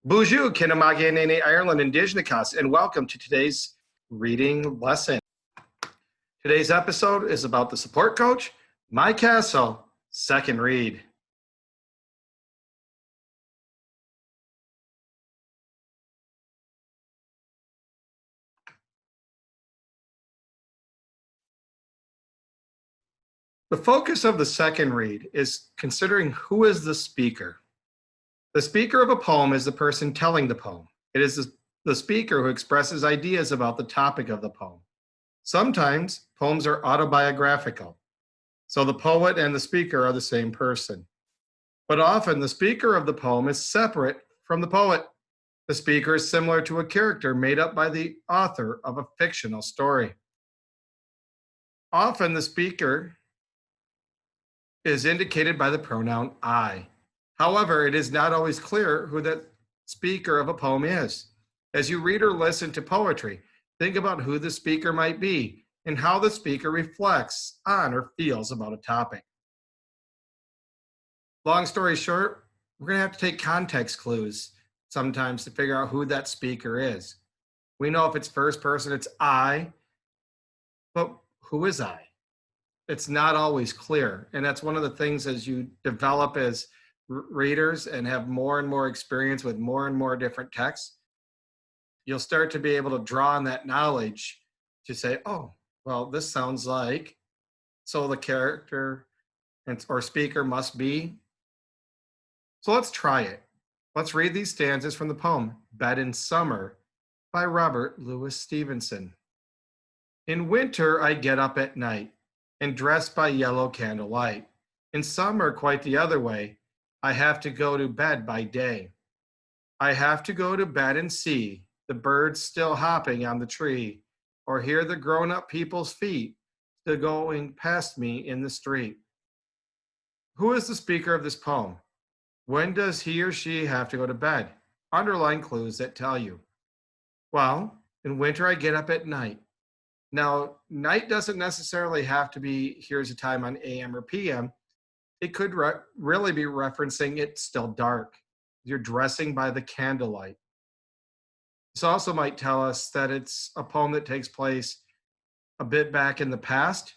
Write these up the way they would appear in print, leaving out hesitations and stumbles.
Bonjour, Kinamaganene Ireland Indigenous, and welcome to today's reading lesson. Today's episode is about the support coach, My Castle, second read. The focus of the second read is considering who is the speaker. The speaker of a poem is the person telling the poem. It is the speaker who expresses ideas about the topic of the poem. Sometimes poems are autobiographical, so the poet and the speaker are the same person. But often the speaker of the poem is separate from the poet. The speaker is similar to a character made up by the author of a fictional story. Often the speaker is indicated by the pronoun I. However, it is not always clear who that speaker of a poem is. As you read or listen to poetry, think about who the speaker might be and how the speaker reflects on or feels about a topic. Long story short, we're going to have to take context clues sometimes to figure out who that speaker is. We know if it's first person, it's I, but who is I? It's not always clear. And that's one of the things as you develop as readers and have more and more experience with more and more different texts, you'll start to be able to draw on that knowledge to say, oh, well, this sounds like, so the character or speaker must be. So let's try it. Let's read these stanzas from the poem, Bed in Summer by Robert Louis Stevenson. In winter, I get up at night and dress by yellow candlelight. In summer, quite the other way, I have to go to bed by day. I have to go to bed and see the birds still hopping on the tree, or hear the grown-up people's feet still going past me in the street. Who is the speaker of this poem? When does he or she have to go to bed? Underline clues that tell you. Well, in winter I get up at night. Now, night doesn't necessarily have to be, here's a time on AM or PM. It could really be referencing it's still dark. You're dressing by the candlelight. This also might tell us that it's a poem that takes place a bit back in the past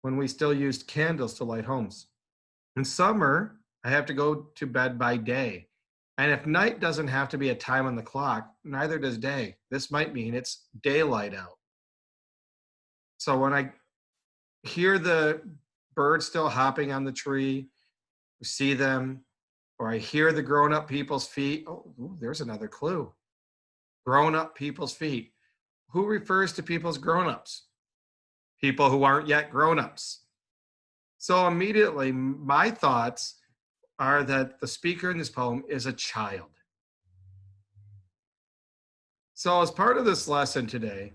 when we still used candles to light homes. In summer, I have to go to bed by day. And if night doesn't have to be a time on the clock, neither does day. This might mean it's daylight out. So when I hear the birds still hopping on the tree, see them, or I hear the grown-up people's feet, oh, there's another clue. Grown-up people's feet. Who refers to people as grown-ups? People who aren't yet grown-ups. So immediately, my thoughts are that the speaker in this poem is a child. So as part of this lesson today,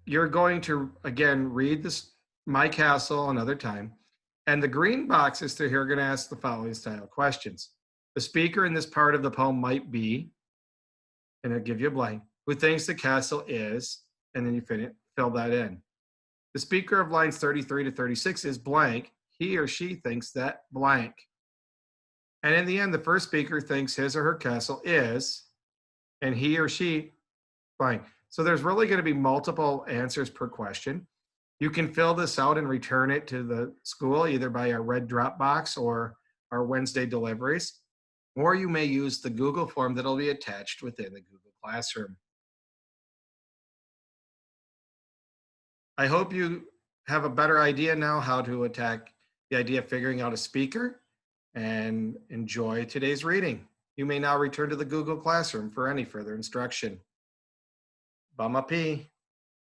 you're going to, again, read this My Castle another time, and the green boxes through here are going to ask the following style questions. The speaker in this part of the poem might be, and it'll give you a blank, who thinks the castle is, and then you fill that in. The speaker of lines 33 to 36 is blank. He or she thinks that blank. And in the end, the first speaker thinks his or her castle is, and he or she blank. So there's really going to be multiple answers per question. You can fill this out and return it to the school, either by our red drop box or our Wednesday deliveries, or you may use the Google form that'll be attached within the Google Classroom. I hope you have a better idea now how to attack the idea of figuring out a speaker, and enjoy today's reading. You may now return to the Google Classroom for any further instruction. Bamapi.